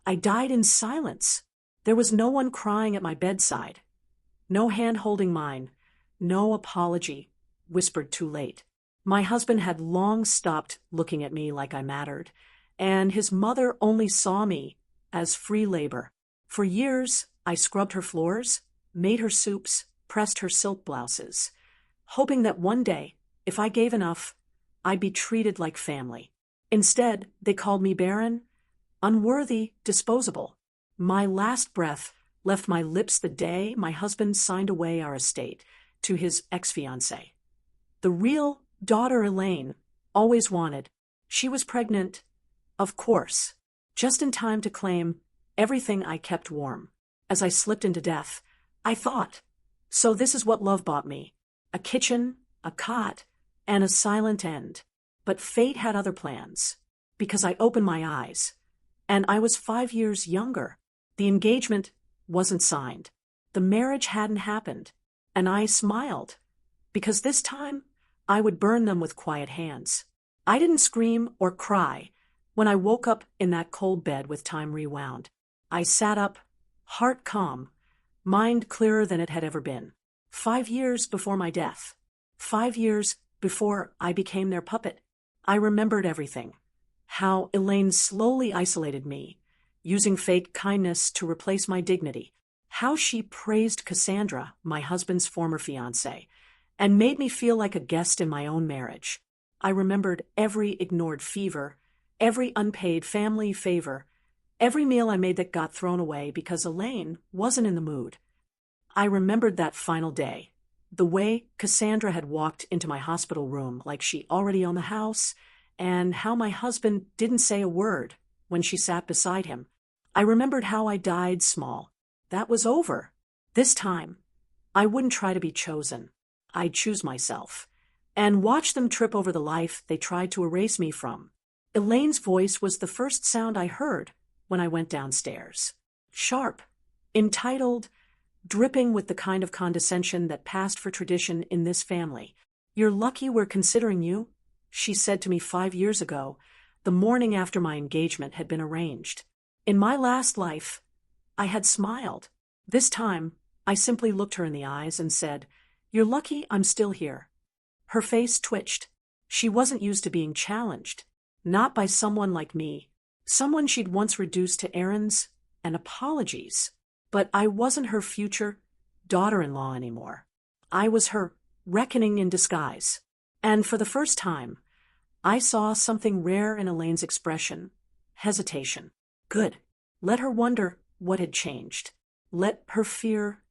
I died in silence. There was no one crying at my bedside. No hand holding mine. No apology, whispered too late. My husband had long stopped looking at me like I mattered, and his mother only saw me as free labor. For years, I scrubbed her floors, made her soups, pressed her silk blouses, hoping that one day, if I gave enough, I'd be treated like family. Instead, they called me barren, unworthy, disposable. My last breath left my lips the day my husband signed away our estate to his ex-fiancée. The real daughter Elaine always wanted. She was pregnant, of course, just in time to claim everything I kept warm. As I slipped into death, I thought, so this is what love bought me: a kitchen, a cot, and a silent end. But fate had other plans, because I opened my eyes, and I was 5 years younger. The engagement wasn't signed. The marriage hadn't happened, and I smiled, because this time I would burn them with quiet hands. I didn't scream or cry when I woke up in that cold bed with time rewound. I sat up, heart calm, mind clearer than it had ever been. 5 years before my death. 5 years before I became their puppet. I remembered everything. How Elaine slowly isolated me, using fake kindness to replace my dignity. How she praised Cassandra, my husband's former fiancée, and made me feel like a guest in my own marriage. I remembered every ignored fever, every unpaid family favor, every meal I made that got thrown away because Elaine wasn't in the mood. I remembered that final day, the way Cassandra had walked into my hospital room like she already owned the house, and how my husband didn't say a word when she sat beside him. I remembered how I died small. That was over. This time, I wouldn't try to be chosen. I'd choose myself, and watch them trip over the life they tried to erase me from. Elaine's voice was the first sound I heard when I went downstairs. Sharp, entitled, dripping with the kind of condescension that passed for tradition in this family. "You're lucky we're considering you," she said to me 5 years ago, the morning after my engagement had been arranged. In my last life, I had smiled. This time, I simply looked her in the eyes and said, "You're lucky I'm still here." Her face twitched. She wasn't used to being challenged. Not by someone like me. Someone she'd once reduced to errands and apologies. But I wasn't her future daughter-in-law anymore. I was her reckoning in disguise. And for the first time, I saw something rare in Elaine's expression: hesitation. Good. Let her wonder what had changed. Let her fear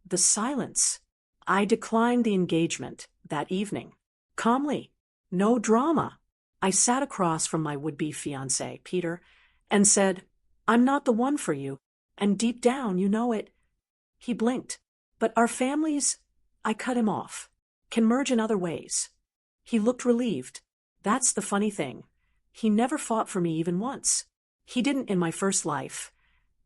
the silence. I declined the engagement that evening. Calmly. No drama. I sat across from my would-be fiancé, Peter, and said, "I'm not the one for you, and deep down you know it." He blinked. "But our families," I cut him off, "can merge in other ways." He looked relieved. That's the funny thing. He never fought for me even once. He didn't in my first life,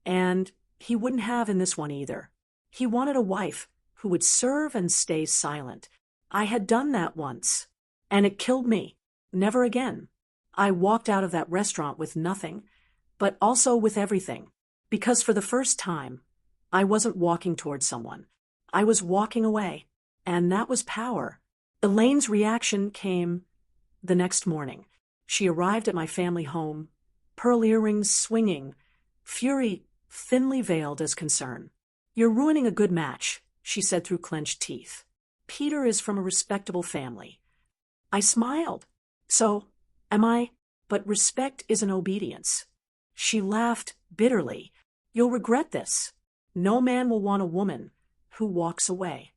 and he wouldn't have in this one either. He wanted a wife who would serve and stay silent. I had done that once, and it killed me. Never again. I walked out of that restaurant with nothing, but also with everything. Because for the first time, I wasn't walking towards someone. I was walking away, and that was power. Elaine's reaction came the next morning. She arrived at my family home, pearl earrings swinging, fury thinly veiled as concern. "You're ruining a good match," she said through clenched teeth. "Peter is from a respectable family." I smiled. "So, am I? But respect isn't obedience." She laughed bitterly. "You'll regret this. No man will want a woman who walks away."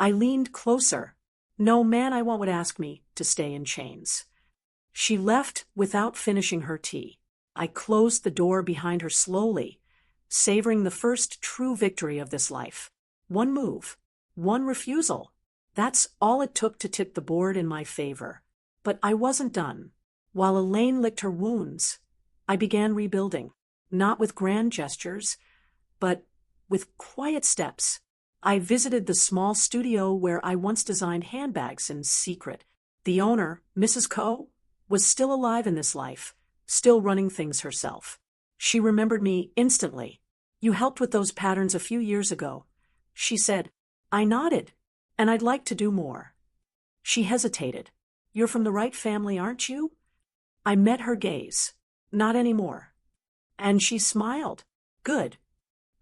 I leaned closer. "No man I want would ask me to stay in chains." She left without finishing her tea. I closed the door behind her slowly, savoring the first true victory of this life. One move, one refusal. That's all it took to tip the board in my favor. But I wasn't done. While Elaine licked her wounds, I began rebuilding, not with grand gestures, but with quiet steps. I visited the small studio where I once designed handbags in secret. The owner, Mrs. Coe, was still alive in this life, still running things herself. She remembered me instantly. "You helped with those patterns a few years ago," she said. I nodded. "And I'd like to do more." She hesitated. "You're from the right family, aren't you?" I met her gaze. "Not anymore." And she smiled. "Good."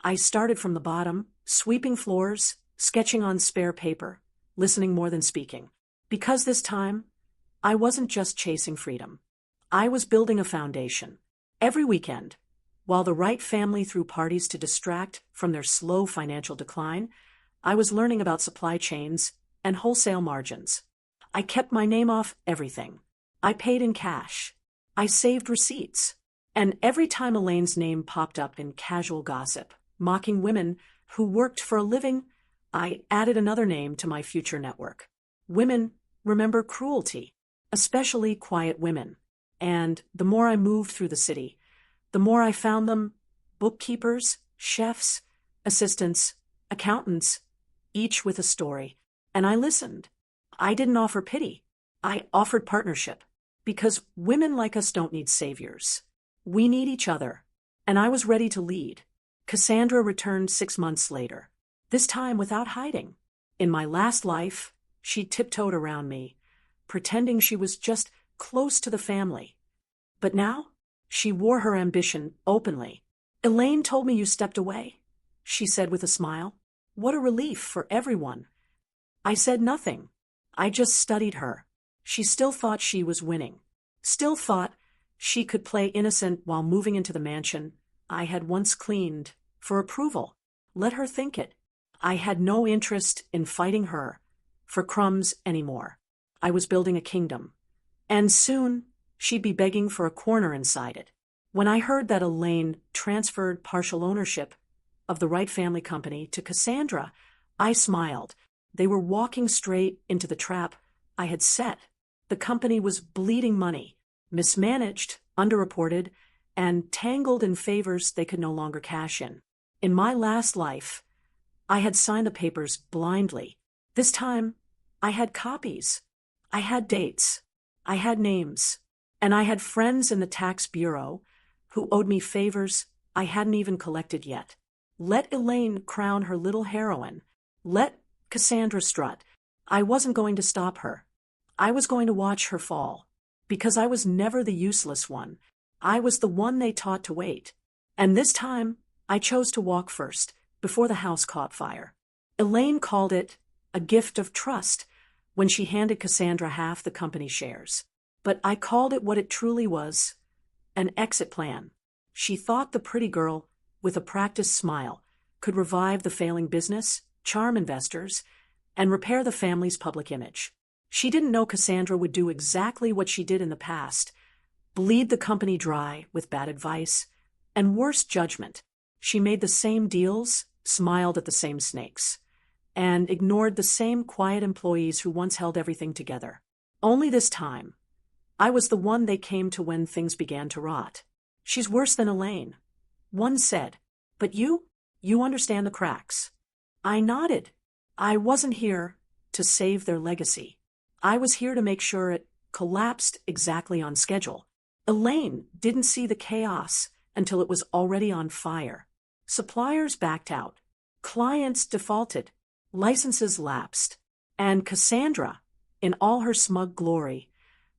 I started from the bottom, sweeping floors, sketching on spare paper, listening more than speaking. Because this time, I wasn't just chasing freedom. I was building a foundation. Every weekend, while the right family threw parties to distract from their slow financial decline, I was learning about supply chains and wholesale margins. I kept my name off everything. I paid in cash. I saved receipts. And every time Elaine's name popped up in casual gossip, mocking women who worked for a living, I added another name to my future network. Women remember cruelty, especially quiet women. And the more I moved through the city, the more I found them: bookkeepers, chefs, assistants, accountants, each with a story. And I listened. I didn't offer pity. I offered partnership. Because women like us don't need saviors. We need each other. And I was ready to lead. Cassandra returned 6 months later, this time without hiding. In my last life, she tiptoed around me, pretending she was just close to the family. But now, she wore her ambition openly. "Elaine told me you stepped away," she said with a smile. "What a relief for everyone." I said nothing. I just studied her. She still thought she was winning. Still thought she could play innocent while moving into the mansion I had once cleaned for approval. Let her think it. I had no interest in fighting her for crumbs anymore. I was building a kingdom. And soon, she'd be begging for a corner inside it. When I heard that Elaine transferred partial ownership of the Wright family company to Cassandra, I smiled. They were walking straight into the trap I had set. The company was bleeding money, mismanaged, underreported, and tangled in favors they could no longer cash in. In my last life, I had signed the papers blindly. This time, I had copies. I had dates. I had names. And I had friends in the tax bureau who owed me favors I hadn't even collected yet. Let Elaine crown her little heroine. Let Cassandra strut. I wasn't going to stop her. I was going to watch her fall. Because I was never the useless one. I was the one they taught to wait. And this time, I chose to walk first, before the house caught fire. Elaine called it a gift of trust when she handed Cassandra half the company shares. But I called it what it truly was: an exit plan. She thought the pretty girl, with a practiced smile, could revive the failing business, charm investors, and repair the family's public image. She didn't know Cassandra would do exactly what she did in the past: bleed the company dry with bad advice and worse judgment. She made the same deals, smiled at the same snakes, and ignored the same quiet employees who once held everything together. Only this time, I was the one they came to when things began to rot. "She's worse than Elaine," one said. "But you understand the cracks." I nodded. I wasn't here to save their legacy. I was here to make sure it collapsed exactly on schedule. Elaine didn't see the chaos until it was already on fire. Suppliers backed out. Clients defaulted. Licenses lapsed. And Cassandra, in all her smug glory,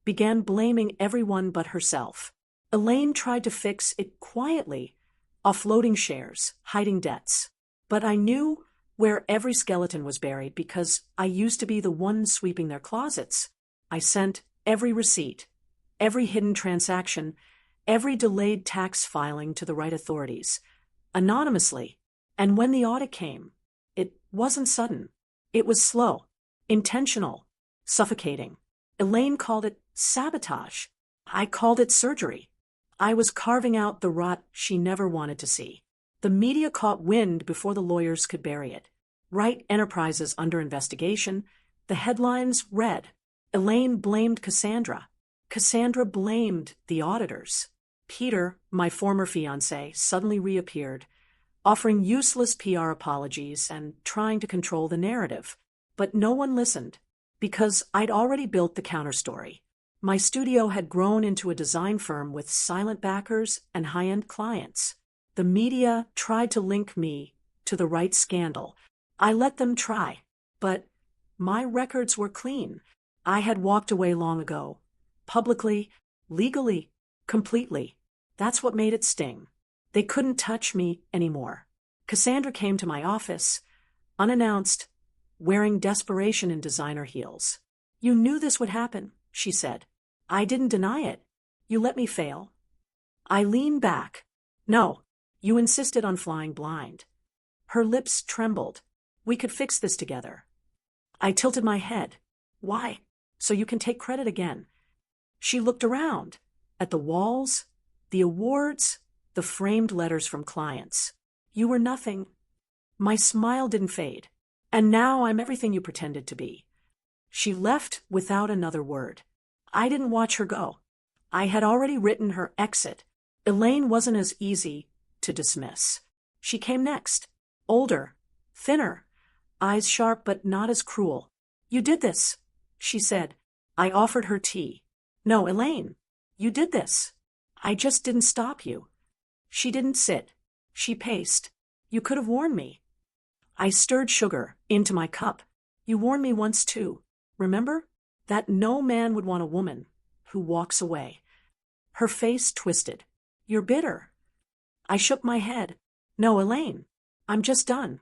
began blaming everyone but herself. Elaine tried to fix it quietly, offloading shares, hiding debts. But I knew where every skeleton was buried because I used to be the one sweeping their closets. I sent every receipt, every hidden transaction, every delayed tax filing to the right authorities, anonymously. And when the audit came, it wasn't sudden. It was slow, intentional, suffocating. Elaine called it sabotage. I called it surgery. I was carving out the rot she never wanted to see. The media caught wind before the lawyers could bury it. Wright Enterprises under investigation. The headlines read: Elaine blamed Cassandra. Cassandra blamed the auditors. Peter, my former fiancé, suddenly reappeared, offering useless PR apologies and trying to control the narrative. But no one listened, because I'd already built the counterstory. My studio had grown into a design firm with silent backers and high-end clients. The media tried to link me to the right scandal. I let them try, but my records were clean. I had walked away long ago. Publicly, legally, completely. That's what made it sting. They couldn't touch me anymore. Cassandra came to my office, unannounced, wearing desperation in designer heels. "You knew this would happen," she said. "I didn't deny it. You let me fail." I leaned back. "No, you insisted on flying blind." Her lips trembled. "We could fix this together." I tilted my head. "Why? So you can take credit again." She looked around, at the walls, the awards, the framed letters from clients. "You were nothing." My smile didn't fade. "And now I'm everything you pretended to be." She left without another word. I didn't watch her go. I had already written her exit. Elaine wasn't as easy to dismiss. She came next. Older, thinner, eyes sharp but not as cruel. "You did this," she said. I offered her tea. "No, Elaine, you did this. I just didn't stop you." She didn't sit. She paced. "You could have warned me." I stirred sugar into my cup. "You warned me once too. Remember? That no man would want a woman who walks away." Her face twisted. "You're bitter." I shook my head. "No, Elaine, I'm just done."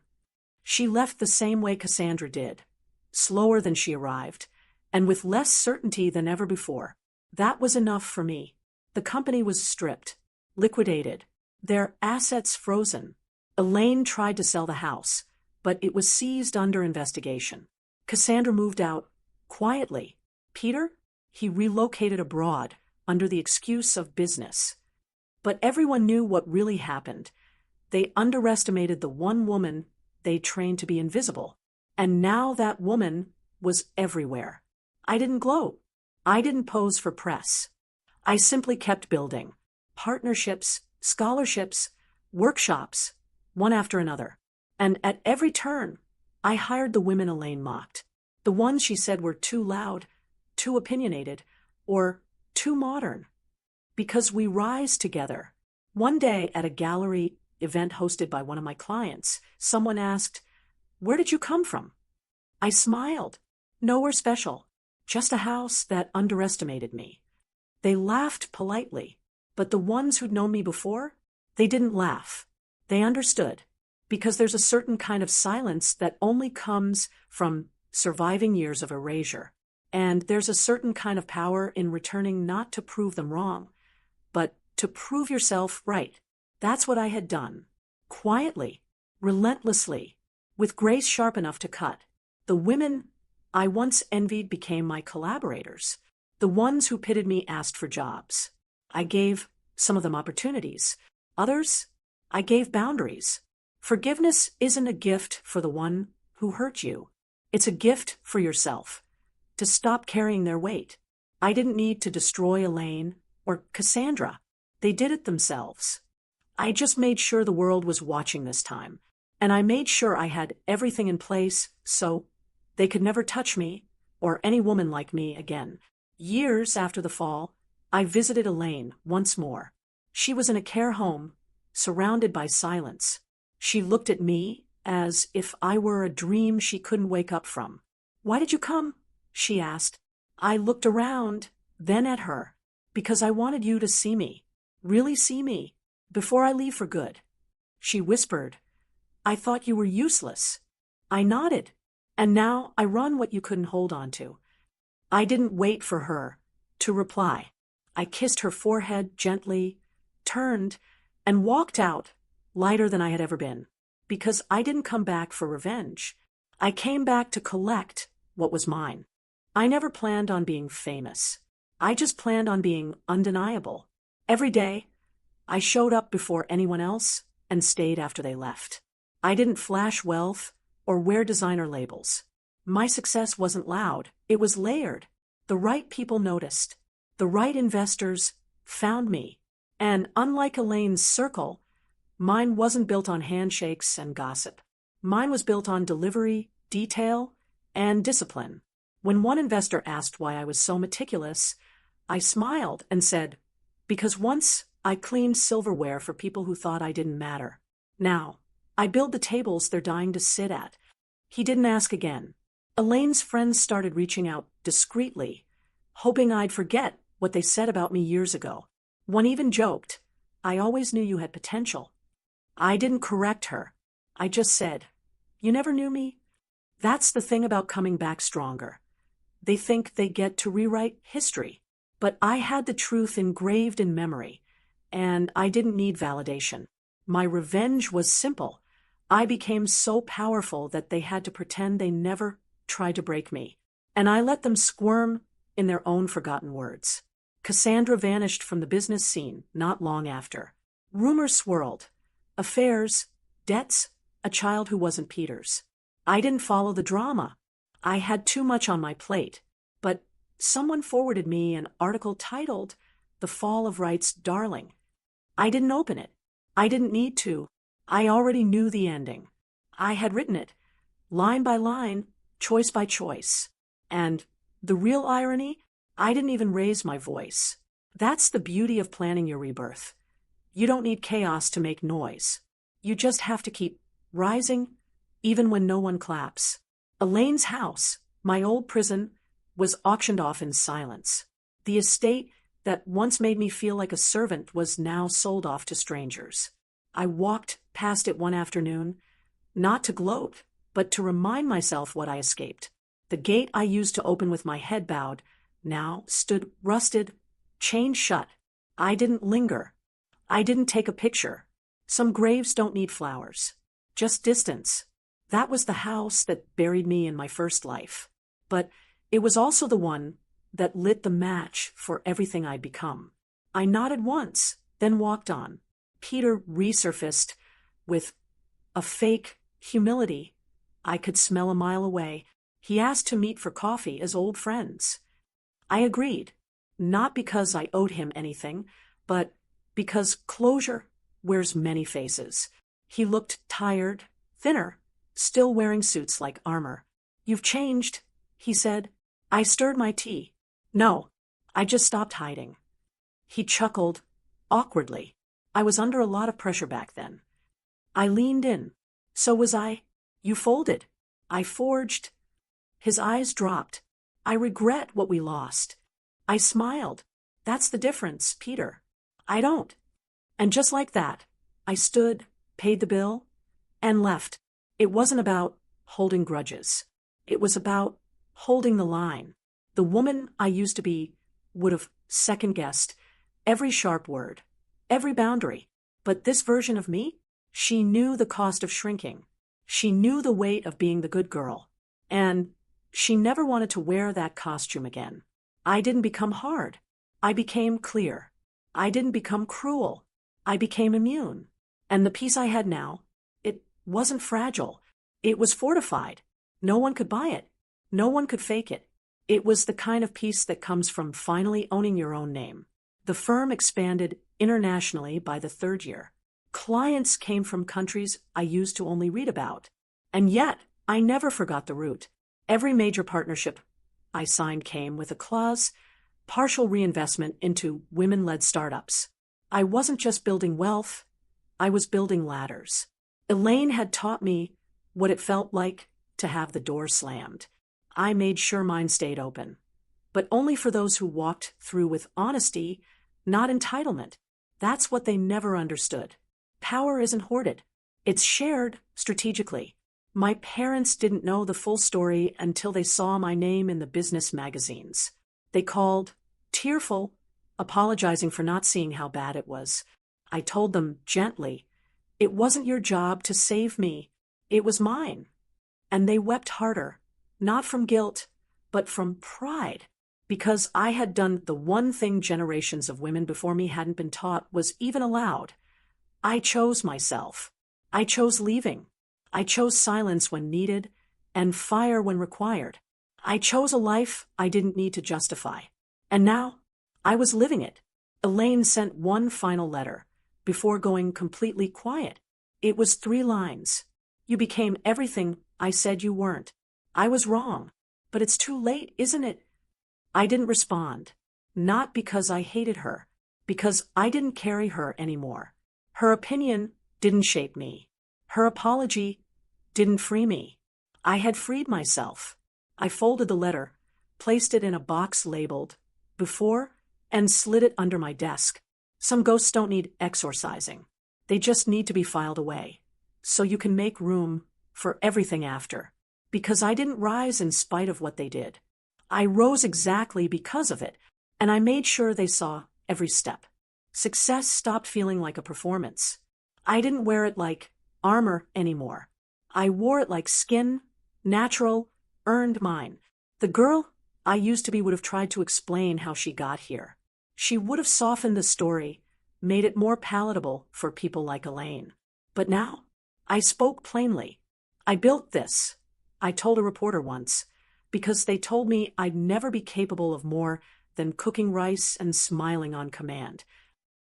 She left the same way Cassandra did, slower than she arrived, and with less certainty than ever before. That was enough for me. The company was stripped, liquidated, their assets frozen. Elaine tried to sell the house, but it was seized under investigation. Cassandra moved out, quietly. Peter? He relocated abroad, under the excuse of business. But everyone knew what really happened. They underestimated the one woman they trained to be invisible. And now that woman was everywhere. I didn't gloat. I didn't pose for press. I simply kept building. Partnerships, scholarships, workshops, one after another. And at every turn, I hired the women Elaine mocked. The ones she said were too loud, too opinionated, or too modern. Because we rise together. One day at a gallery event hosted by one of my clients, someone asked, "Where did you come from?" I smiled. "Nowhere special. Just a house that underestimated me." They laughed politely, but the ones who'd known me before, they didn't laugh. They understood, because there's a certain kind of silence that only comes from surviving years of erasure. And there's a certain kind of power in returning not to prove them wrong, but to prove yourself right. That's what I had done. Quietly, relentlessly, with grace sharp enough to cut. The women I once envied became my collaborators. The ones who pitted me asked for jobs. I gave some of them opportunities. Others, I gave boundaries. Forgiveness isn't a gift for the one who hurt you. It's a gift for yourself. To stop carrying their weight. I didn't need to destroy Elaine or Cassandra. They did it themselves. I just made sure the world was watching this time. And I made sure I had everything in place so they could never touch me or any woman like me again. Years after the fall, I visited Elaine once more. She was in a care home, surrounded by silence. She looked at me as if I were a dream she couldn't wake up from. "Why did you come?" she asked. I looked around, then at her, because I wanted you to see me, really see me, before I leave for good. She whispered, "I thought you were useless." I nodded, "And now I run what you couldn't hold on to." I didn't wait for her to reply. I kissed her forehead gently, turned, and walked out, lighter than I had ever been. Because I didn't come back for revenge. I came back to collect what was mine. I never planned on being famous. I just planned on being undeniable. Every day, I showed up before anyone else and stayed after they left. I didn't flash wealth or wear designer labels. My success wasn't loud, it was layered. The right people noticed. The right investors found me. And unlike Elaine's circle, mine wasn't built on handshakes and gossip. Mine was built on delivery, detail, and discipline. When one investor asked why I was so meticulous, I smiled and said, because once I cleaned silverware for people who thought I didn't matter. Now, I build the tables they're dying to sit at. He didn't ask again. Elaine's friends started reaching out discreetly, hoping I'd forget what they said about me years ago. One even joked, I always knew you had potential. I didn't correct her. I just said, you never knew me? That's the thing about coming back stronger. They think they get to rewrite history. But I had the truth engraved in memory, and I didn't need validation. My revenge was simple. I became so powerful that they had to pretend they never tried to break me. And I let them squirm in their own forgotten words. Cassandra vanished from the business scene not long after. Rumors swirled. Affairs, debts, a child who wasn't Peter's. I didn't follow the drama. I had too much on my plate. But someone forwarded me an article titled, The Fall of Wright's Darling. I didn't open it. I didn't need to. I already knew the ending. I had written it, line by line, choice by choice. And the real irony, I didn't even raise my voice. That's the beauty of planning your rebirth. You don't need chaos to make noise. You just have to keep rising, even when no one claps. Elaine's house, my old prison, was auctioned off in silence. The estate that once made me feel like a servant was now sold off to strangers. I walked past it one afternoon, not to gloat, but to remind myself what I escaped. The gate I used to open with my head bowed now stood rusted, chained shut. I didn't linger. I didn't take a picture. Some graves don't need flowers, just distance. That was the house that buried me in my first life. But it was also the one that lit the match for everything I'd become. I nodded once, then walked on. Peter resurfaced with a fake humility I could smell a mile away. He asked to meet for coffee as old friends. I agreed, not because I owed him anything, but because closure wears many faces. He looked tired, thinner, still wearing suits like armor. You've changed, he said. I stirred my tea. No, I just stopped hiding. He chuckled, awkwardly. I was under a lot of pressure back then. I leaned in. So was I. You folded. I forged. His eyes dropped. I regret what we lost. I smiled. That's the difference, Peter. I don't. And just like that, I stood, paid the bill, and left. It wasn't about holding grudges. It was about holding the line. The woman I used to be would have second-guessed every sharp word, every boundary. But this version of me, she knew the cost of shrinking. She knew the weight of being the good girl. And she never wanted to wear that costume again. I didn't become hard. I became clear. I didn't become cruel. I became immune. And the peace I had now, it wasn't fragile. It was fortified. No one could buy it. No one could fake it. It was the kind of peace that comes from finally owning your own name. The firm expanded internationally by the third year. Clients came from countries I used to only read about. And yet, I never forgot the root. Every major partnership I signed came with a clause, partial reinvestment into women-led startups. I wasn't just building wealth, I was building ladders. Elaine had taught me what it felt like to have the door slammed. I made sure mine stayed open. But only for those who walked through with honesty, not entitlement. That's what they never understood. Power isn't hoarded. It's shared strategically. My parents didn't know the full story until they saw my name in the business magazines. They called, tearful, apologizing for not seeing how bad it was. I told them gently, it wasn't your job to save me. It was mine. And they wept harder, not from guilt, but from pride, because I had done the one thing generations of women before me hadn't been taught was even allowed. I chose myself. I chose leaving. I chose silence when needed and fire when required. I chose a life I didn't need to justify. And now, I was living it. Elaine sent one final letter before going completely quiet. It was 3 lines. You became everything I said you weren't. I was wrong. But it's too late, isn't it? I didn't respond. Not because I hated her, because I didn't carry her anymore. Her opinion didn't shape me. Her apology didn't free me. I had freed myself. I folded the letter, placed it in a box labeled before, and slid it under my desk. Some ghosts don't need exorcising. They just need to be filed away, so you can make room for everything after. Because I didn't rise in spite of what they did. I rose exactly because of it, and I made sure they saw every step. Success stopped feeling like a performance. I didn't wear it like armor anymore. I wore it like skin, natural, earned mine. The girl I used to be would have tried to explain how she got here. She would have softened the story, made it more palatable for people like Elaine. But now, I spoke plainly. I built this, I told a reporter once, because they told me I'd never be capable of more than cooking rice and smiling on command.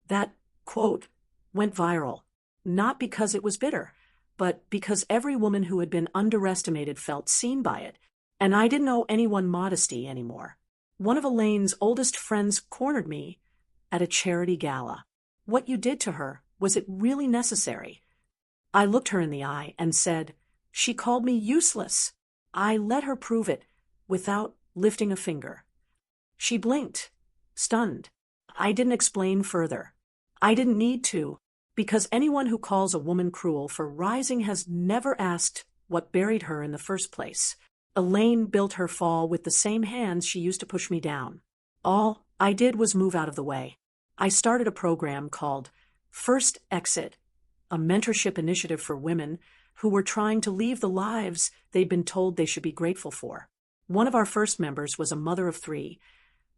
That quote went viral, not because it was bitter, but because every woman who had been underestimated felt seen by it, and I didn't owe anyone modesty anymore. One of Elaine's oldest friends cornered me at a charity gala. What you did to her, was it really necessary? I looked her in the eye and said, she called me useless. I let her prove it, without lifting a finger. She blinked, stunned. I didn't explain further. I didn't need to, because anyone who calls a woman cruel for rising has never asked what buried her in the first place. Elaine built her fall with the same hands she used to push me down. All I did was move out of the way. I started a program called First Exit, a mentorship initiative for women who were trying to leave the lives they'd been told they should be grateful for. One of our first members was a mother of 3,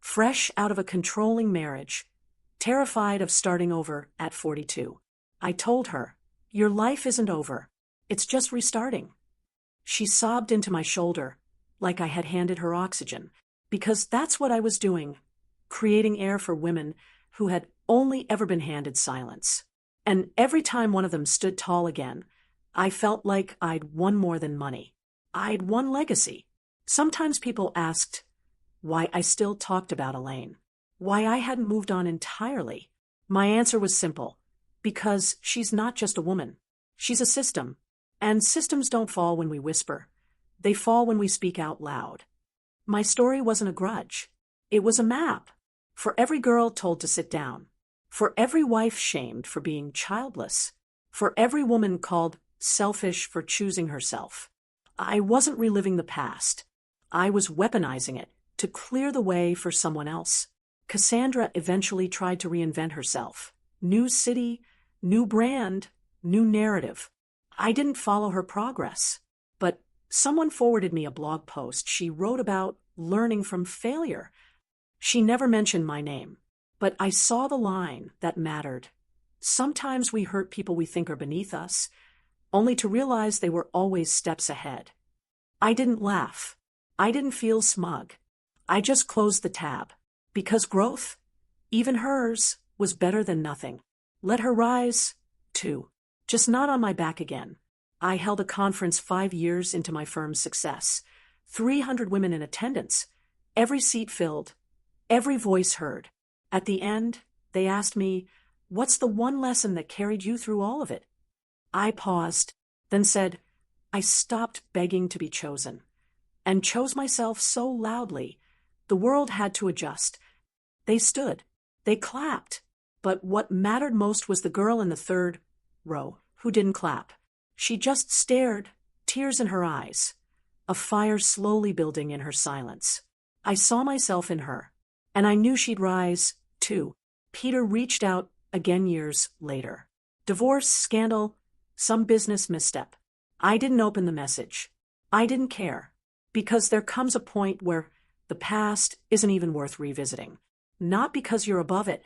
fresh out of a controlling marriage, terrified of starting over at 42. I told her, your life isn't over. It's just restarting. She sobbed into my shoulder, like I had handed her oxygen, because that's what I was doing, creating air for women who had only ever been handed silence. And every time one of them stood tall again, I felt like I'd won more than money. I'd won legacy. Sometimes people asked why I still talked about Elaine, why I hadn't moved on entirely. My answer was simple, because she's not just a woman. She's a system. And systems don't fall when we whisper. They fall when we speak out loud. My story wasn't a grudge. It was a map. For every girl told to sit down. For every wife shamed for being childless. For every woman called selfish for choosing herself. I wasn't reliving the past. I was weaponizing it to clear the way for someone else. Cassandra eventually tried to reinvent herself. New city, new brand, new narrative. I didn't follow her progress, but someone forwarded me a blog post she wrote about learning from failure. She never mentioned my name, but I saw the line that mattered. Sometimes we hurt people we think are beneath us, only to realize they were always steps ahead. I didn't laugh. I didn't feel smug. I just closed the tab, because growth, even hers, was better than nothing. Let her rise, too. Just not on my back again. I held a conference 5 years into my firm's success. 300 women in attendance. Every seat filled. Every voice heard. At the end, they asked me, what's the one lesson that carried you through all of it? I paused, then said, I stopped begging to be chosen, and chose myself so loudly, the world had to adjust. They stood. They clapped. But what mattered most was the girl in the third row, who didn't clap. She just stared, tears in her eyes, a fire slowly building in her silence. I saw myself in her, and I knew she'd rise, too. Peter reached out again years later. Divorce, scandal, some business misstep. I didn't open the message. I didn't care, because there comes a point where the past isn't even worth revisiting. Not because you're above it,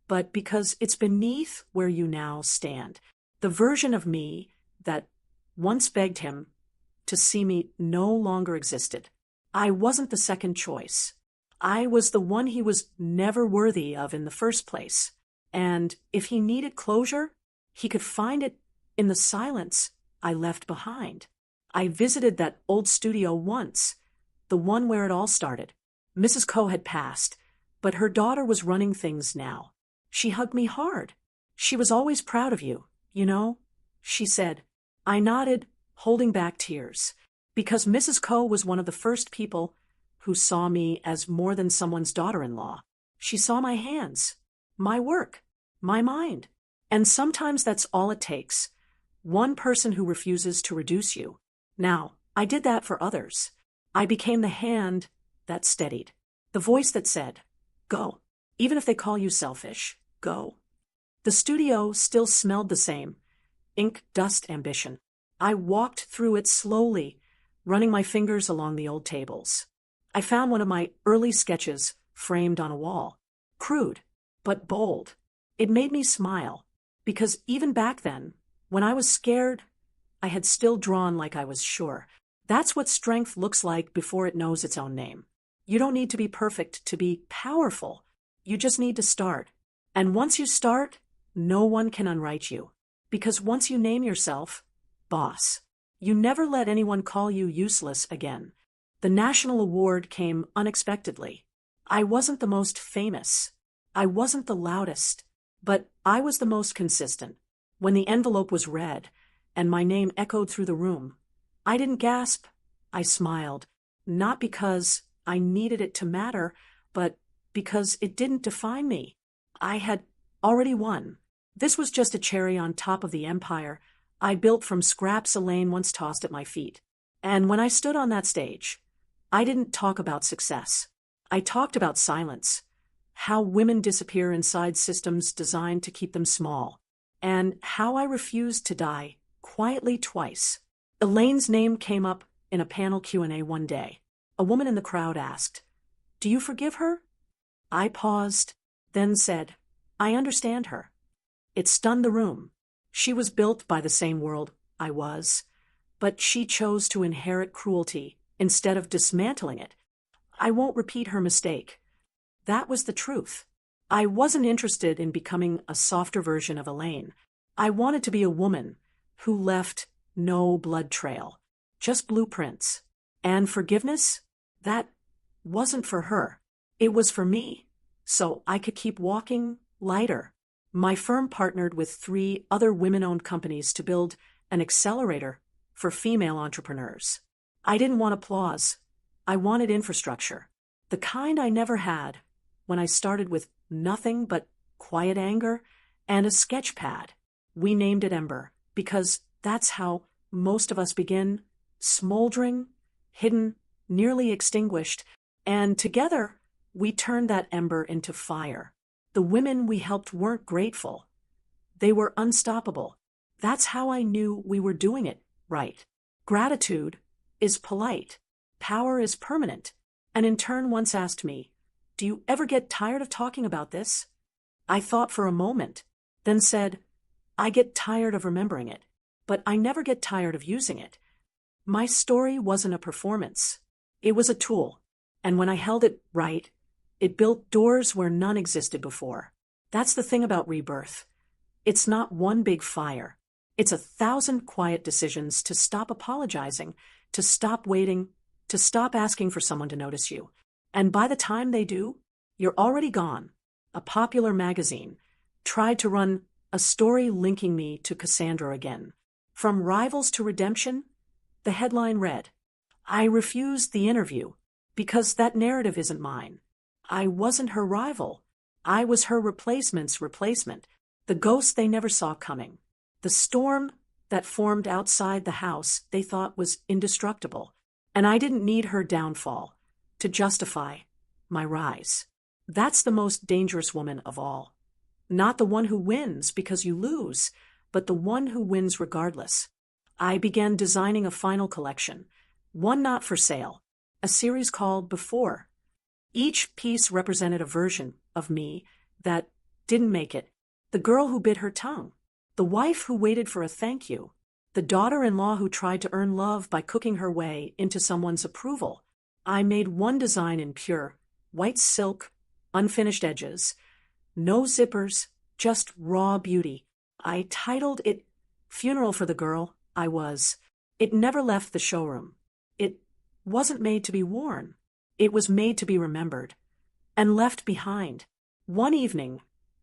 but because it's beneath where you now stand. The version of me that once begged him to see me no longer existed. I wasn't the second choice. I was the one he was never worthy of in the first place. And if he needed closure, he could find it in the silence I left behind. I visited that old studio once, the one where it all started. Mrs. Coe had passed, but her daughter was running things now. She hugged me hard. "She was always proud of you, you know," she said. I nodded, holding back tears, because Mrs. Coe was one of the first people who saw me as more than someone's daughter-in-law. She saw my hands, my work, my mind. And sometimes that's all it takes. One person who refuses to reduce you. Now, I did that for others. I became the hand that steadied, the voice that said, "Go. Even if they call you selfish, go." The studio still smelled the same. Ink, dust, ambition. I walked through it slowly, running my fingers along the old tables. I found one of my early sketches framed on a wall. Crude, but bold. It made me smile, because even back then, when I was scared, I had still drawn like I was sure. That's what strength looks like before it knows its own name. You don't need to be perfect to be powerful. You just need to start. And once you start, no one can unwrite you. Because once you name yourself boss, you never let anyone call you useless again. The national award came unexpectedly. I wasn't the most famous. I wasn't the loudest. But I was the most consistent. When the envelope was read, and my name echoed through the room, I didn't gasp. I smiled. Not because I needed it to matter, but because it didn't define me. I had already won. This was just a cherry on top of the empire I built from scraps Elaine once tossed at my feet. And when I stood on that stage, I didn't talk about success. I talked about silence. How women disappear inside systems designed to keep them small. And how I refused to die quietly twice. Elaine's name came up in a panel Q&A one day. A woman in the crowd asked, "Do you forgive her?" I paused, then said, "I understand her." It stunned the room. She was built by the same world I was, but she chose to inherit cruelty instead of dismantling it. I won't repeat her mistake. That was the truth. I wasn't interested in becoming a softer version of Elaine. I wanted to be a woman who left no blood trail, just blueprints. And forgiveness? That wasn't for her. It was for me, so I could keep walking lighter. My firm partnered with 3 other women-owned companies to build an accelerator for female entrepreneurs. I didn't want applause. I wanted infrastructure. The kind I never had when I started with nothing but quiet anger and a sketch pad. We named it Ember because that's how most of us begin, smoldering, hidden, nearly extinguished, and together we turned that ember into fire. The women we helped weren't grateful. They were unstoppable. That's how I knew we were doing it right. Gratitude is polite. Power is permanent. An intern once asked me, "Do you ever get tired of talking about this?" I thought for a moment, then said, "I get tired of remembering it, but I never get tired of using it." My story wasn't a performance. It was a tool. And when I held it right, it built doors where none existed before. That's the thing about rebirth. It's not one big fire. It's 1,000 quiet decisions to stop apologizing, to stop waiting, to stop asking for someone to notice you. And by the time they do, you're already gone. A popular magazine tried to run a story linking me to Cassandra again. From rivals to redemption, the headline read, "I refused the interview because that narrative isn't mine." I wasn't her rival. I was her replacement's replacement, the ghost they never saw coming, the storm that formed outside the house they thought was indestructible. And I didn't need her downfall to justify my rise. That's the most dangerous woman of all. Not the one who wins because you lose, but the one who wins regardless. I began designing a final collection, one not for sale, a series called Before. Each piece represented a version of me that didn't make it. The girl who bit her tongue, the wife who waited for a thank you, the daughter-in-law who tried to earn love by cooking her way into someone's approval. I made one design in pure white silk, unfinished edges, no zippers, just raw beauty. I titled it Funeral for the Girl I Was. It never left the showroom. It wasn't made to be worn. It was made to be remembered. and left behind. One evening,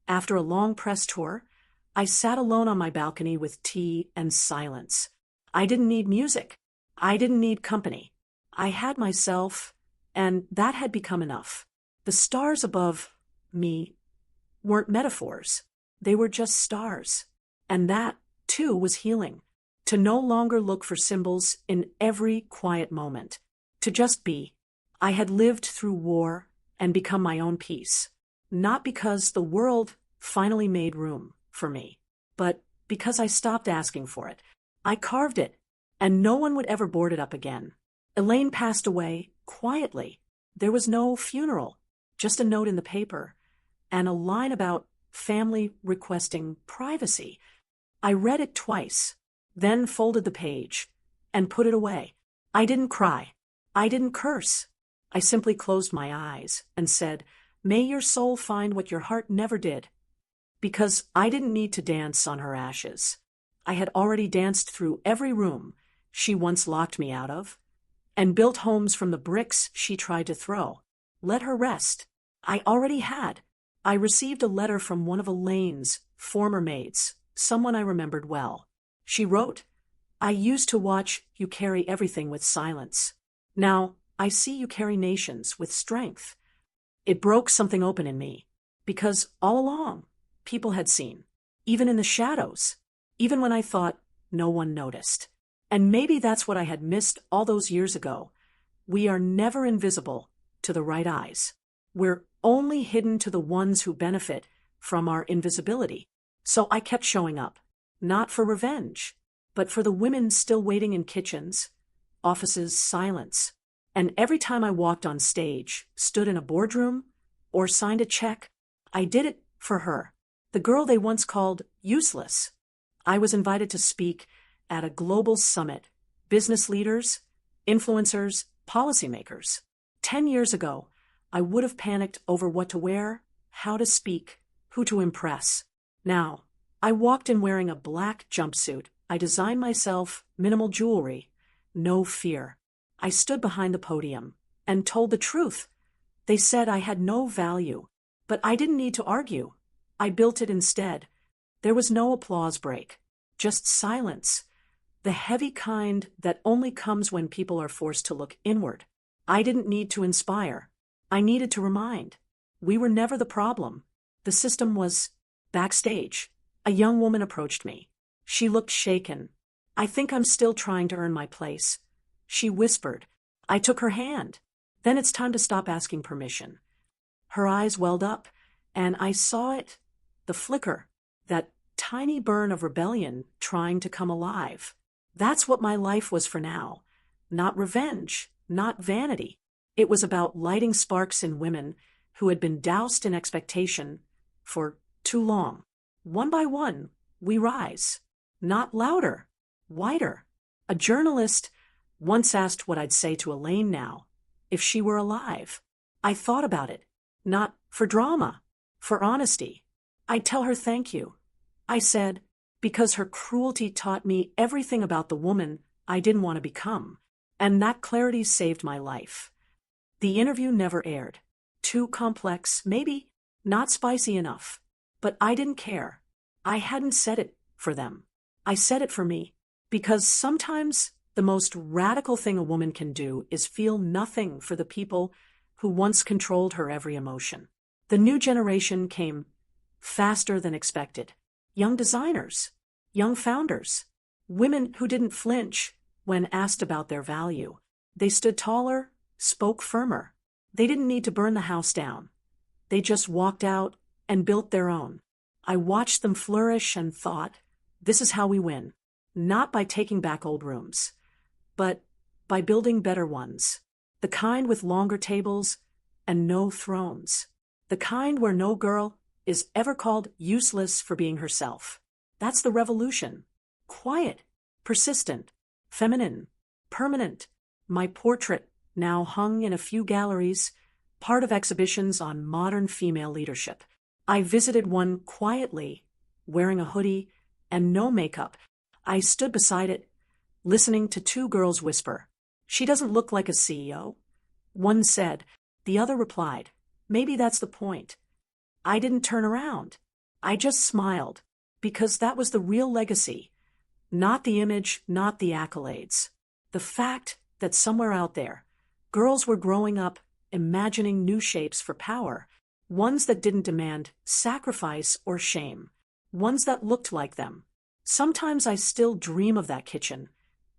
after a long press tour, I sat alone on my balcony with tea and silence. I didn't need music. I didn't need company. I had myself, and that had become enough. The stars above me weren't metaphors. They were just stars. And that, too, was healing. To no longer look for symbols in every quiet moment. To just be. I had lived through war and become my own peace. Not because the world finally made room for me, but because I stopped asking for it. I carved it, and no one would ever board it up again. Elaine passed away quietly. There was no funeral, just a note in the paper, and a line about family requesting privacy. I read it twice, then folded the page and put it away. I didn't cry. I didn't curse. I simply closed my eyes and said, "May your soul find what your heart never did." Because I didn't need to dance on her ashes. I had already danced through every room she once locked me out of, and built homes from the bricks she tried to throw. Let her rest. I already had. I received a letter from one of Elaine's former maids, someone I remembered well. She wrote, "I used to watch you carry everything with silence. Now, I see you carry nations with strength." It broke something open in me, because all along, people had seen, even in the shadows, even when I thought no one noticed. And maybe that's what I had missed all those years ago. We are never invisible to the right eyes. We're only hidden to the ones who benefit from our invisibility. So I kept showing up, not for revenge, but for the women still waiting in kitchens, offices, silence. And every time I walked on stage, stood in a boardroom, or signed a check, I did it for her, the girl they once called useless. I was invited to speak at a global summit, business leaders, influencers, policymakers. 10 years ago, I would have panicked over what to wear, how to speak, who to impress. Now, I walked in wearing a black jumpsuit. I designed myself minimal jewelry, no fear. I stood behind the podium and told the truth. They said I had no value, but I didn't need to argue. I built it instead. There was no applause break, just silence, the heavy kind that only comes when people are forced to look inward. I didn't need to inspire. I needed to remind. We were never the problem. The system was backstage. A young woman approached me. She looked shaken. "I think I'm still trying to earn my place," she whispered. I took her hand. "Then it's time to stop asking permission." Her eyes welled up, and I saw it, the flicker, that tiny burn of rebellion trying to come alive. That's what my life was for now. Not revenge, not vanity. It was about lighting sparks in women who had been doused in expectation for too long. One by one, we rise. Not louder, wider. A journalist once asked what I'd say to Elaine now, if she were alive. I thought about it. Not for drama, for honesty. I'd tell her thank you. I said, because her cruelty taught me everything about the woman I didn't want to become, and that clarity saved my life. The interview never aired. Too complex, maybe, not spicy enough. But I didn't care. I hadn't said it for them. I said it for me, because sometimes the most radical thing a woman can do is feel nothing for the people who once controlled her every emotion. The new generation came faster than expected. Young designers, young founders, women who didn't flinch when asked about their value. They stood taller, spoke firmer. They didn't need to burn the house down. They just walked out and built their own. I watched them flourish and thought, this is how we win. Not by taking back old rooms, but by building better ones. The kind with longer tables and no thrones. The kind where no girl is ever called useless for being herself. That's the revolution. Quiet, persistent, feminine, permanent. My portrait, now hung in a few galleries, part of exhibitions on modern female leadership. I visited one quietly, wearing a hoodie and no makeup. I stood beside it, listening to two girls whisper, "She doesn't look like a CEO." One said. The other replied, maybe that's the point. I didn't turn around. I just smiled, because that was the real legacy. Not the image, not the accolades. The fact that somewhere out there, girls were growing up imagining new shapes for power, ones that didn't demand sacrifice or shame, ones that looked like them. Sometimes I still dream of that kitchen,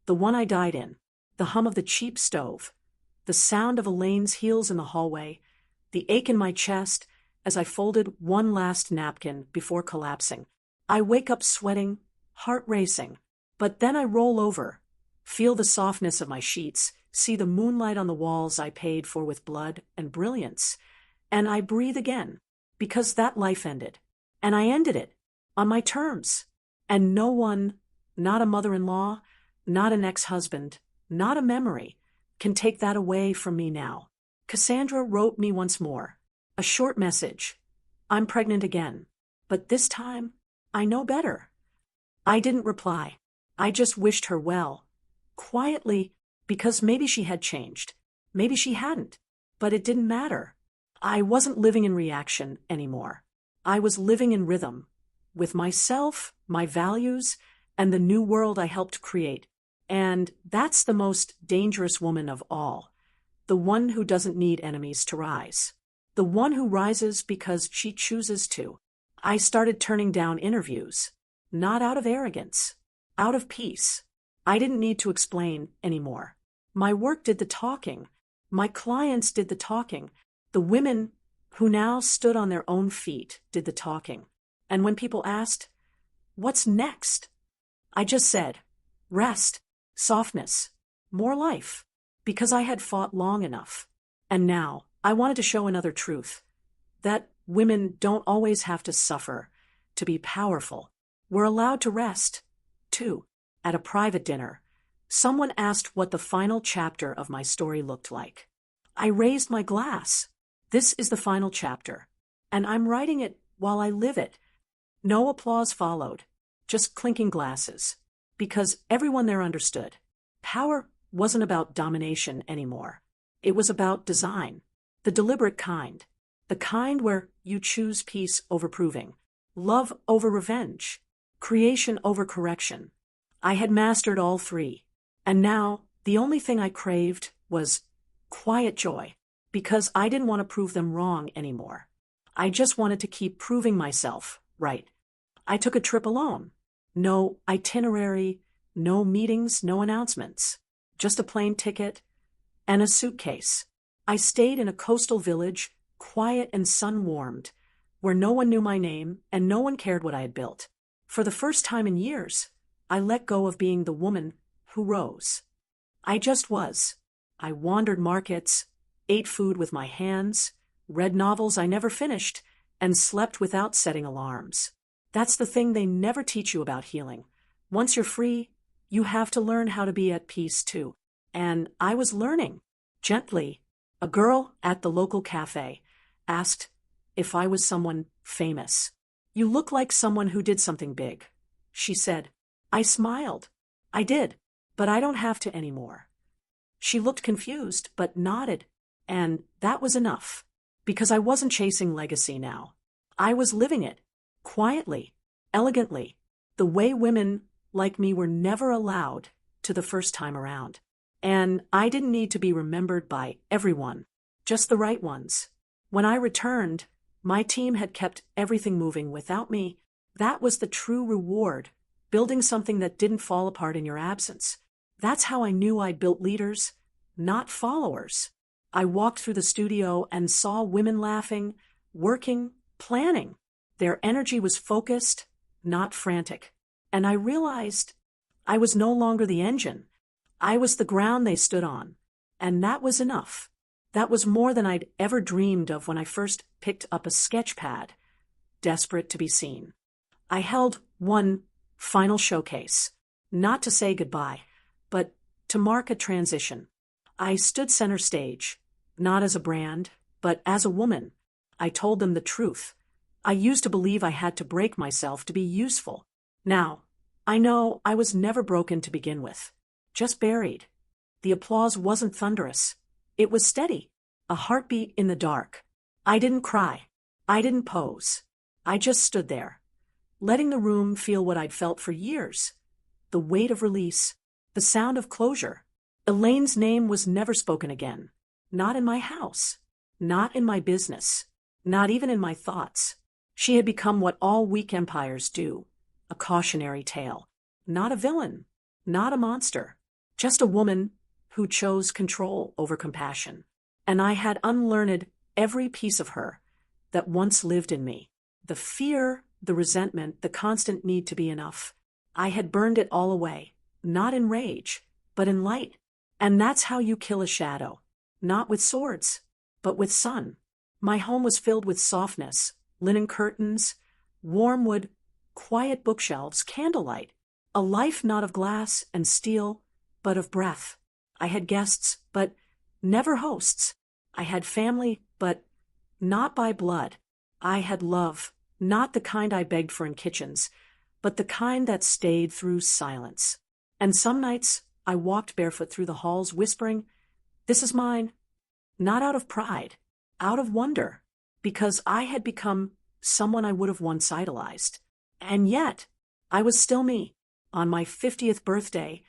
the one I died in, the hum of the cheap stove, the sound of Elaine's heels in the hallway, the ache in my chest as I folded one last napkin before collapsing. I wake up sweating, heart racing, but then I roll over, feel the softness of my sheets, see the moonlight on the walls I paid for with blood and brilliance, and I breathe again, because that life ended. And I ended it, on my terms. And no one, not a mother-in-law, not an ex-husband, not a memory, can take that away from me now. Cassandra wrote me once more. A short message. I'm pregnant again. But this time, I know better. I didn't reply. I just wished her well. Quietly, because maybe she had changed. Maybe she hadn't. But it didn't matter. I wasn't living in reaction anymore. I was living in rhythm. With myself, my values, and the new world I helped create. And that's the most dangerous woman of all. The one who doesn't need enemies to rise. The one who rises because she chooses to. I started turning down interviews. Not out of arrogance. Out of peace. I didn't need to explain anymore. My work did the talking. My clients did the talking. The women who now stood on their own feet did the talking. And when people asked, "What's next?" I just said, "Rest, softness, more life," because I had fought long enough. And now, I wanted to show another truth. That women don't always have to suffer to be powerful. We're allowed to rest, too. At a private dinner, someone asked what the final chapter of my story looked like. I raised my glass. This is the final chapter. And I'm writing it while I live it. No applause followed, just clinking glasses, because everyone there understood. Power wasn't about domination anymore. It was about design, the deliberate kind, the kind where you choose peace over proving, love over revenge, creation over correction. I had mastered all three, and now the only thing I craved was quiet joy, because I didn't want to prove them wrong anymore. I just wanted to keep proving myself right. I took a trip alone. No itinerary, no meetings, no announcements. Just a plane ticket and a suitcase. I stayed in a coastal village, quiet and sun-warmed, where no one knew my name and no one cared what I had built. For the first time in years, I let go of being the woman who rose. I just was. I wandered markets, ate food with my hands, read novels I never finished, and slept without setting alarms. That's the thing they never teach you about healing. Once you're free, you have to learn how to be at peace too. And I was learning, gently. A girl at the local cafe asked if I was someone famous. "You look like someone who did something big," she said. I smiled. I did, but I don't have to anymore. She looked confused, but nodded, and that was enough, because I wasn't chasing legacy now. I was living it. Quietly, elegantly, the way women like me were never allowed to the first time around. And I didn't need to be remembered by everyone, just the right ones. When I returned, my team had kept everything moving without me. That was the true reward, building something that didn't fall apart in your absence. That's how I knew I'd built leaders, not followers. I walked through the studio and saw women laughing, working, planning. Their energy was focused, not frantic. And I realized I was no longer the engine. I was the ground they stood on. And that was enough. That was more than I'd ever dreamed of when I first picked up a sketch pad, desperate to be seen. I held one final showcase, not to say goodbye, but to mark a transition. I stood center stage, not as a brand, but as a woman. I told them the truth. I used to believe I had to break myself to be useful. Now, I know I was never broken to begin with, just buried. The applause wasn't thunderous. It was steady, a heartbeat in the dark. I didn't cry. I didn't pose. I just stood there, letting the room feel what I'd felt for years. The weight of release, the sound of closure. Elaine's name was never spoken again. Not in my house. Not in my business. Not even in my thoughts. She had become what all weak empires do. A cautionary tale. Not a villain. Not a monster. Just a woman who chose control over compassion. And I had unlearned every piece of her that once lived in me. The fear, the resentment, the constant need to be enough. I had burned it all away, not in rage, but in light. And that's how you kill a shadow. Not with swords, but with sun. My home was filled with softness, linen curtains, warm wood, quiet bookshelves, candlelight. A life not of glass and steel, but of breath. I had guests, but never hosts. I had family, but not by blood. I had love, not the kind I begged for in kitchens, but the kind that stayed through silence. And some nights I walked barefoot through the halls whispering, "This is mine." Not out of pride, out of wonder, because I had become someone I would have once idolized. And yet, I was still me. On my 50th birthday,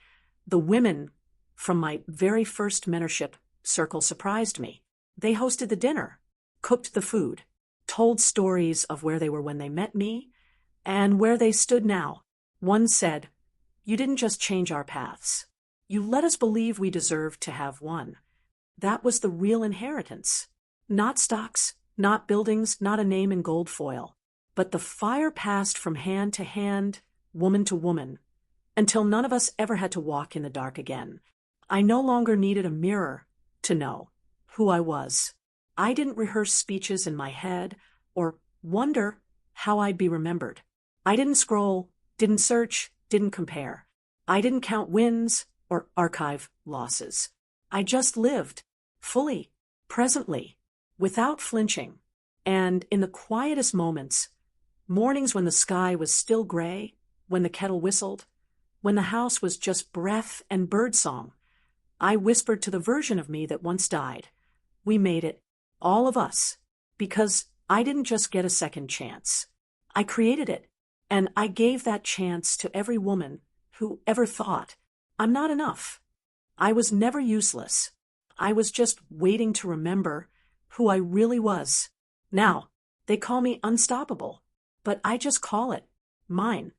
the women from my very first mentorship circle surprised me. They hosted the dinner, cooked the food, told stories of where they were when they met me, and where they stood now. One said, "You didn't just change our paths. You let us believe we deserved to have one." That was the real inheritance. Not stocks, not buildings, not a name in gold foil, but the fire passed from hand to hand, woman to woman, until none of us ever had to walk in the dark again. I no longer needed a mirror to know who I was. I didn't rehearse speeches in my head or wonder how I'd be remembered. I didn't scroll, didn't search, didn't compare. I didn't count wins or archive losses. I just lived, fully, presently, without flinching. And in the quietest moments, mornings when the sky was still gray, when the kettle whistled, when the house was just breath and birdsong, I whispered to the version of me that once died, "We made it, all of us," because I didn't just get a second chance. I created it, and I gave that chance to every woman who ever thought, "I'm not enough." I was never useless. I was just waiting to remember who I really was. Now, they call me unstoppable, but I just call it mine.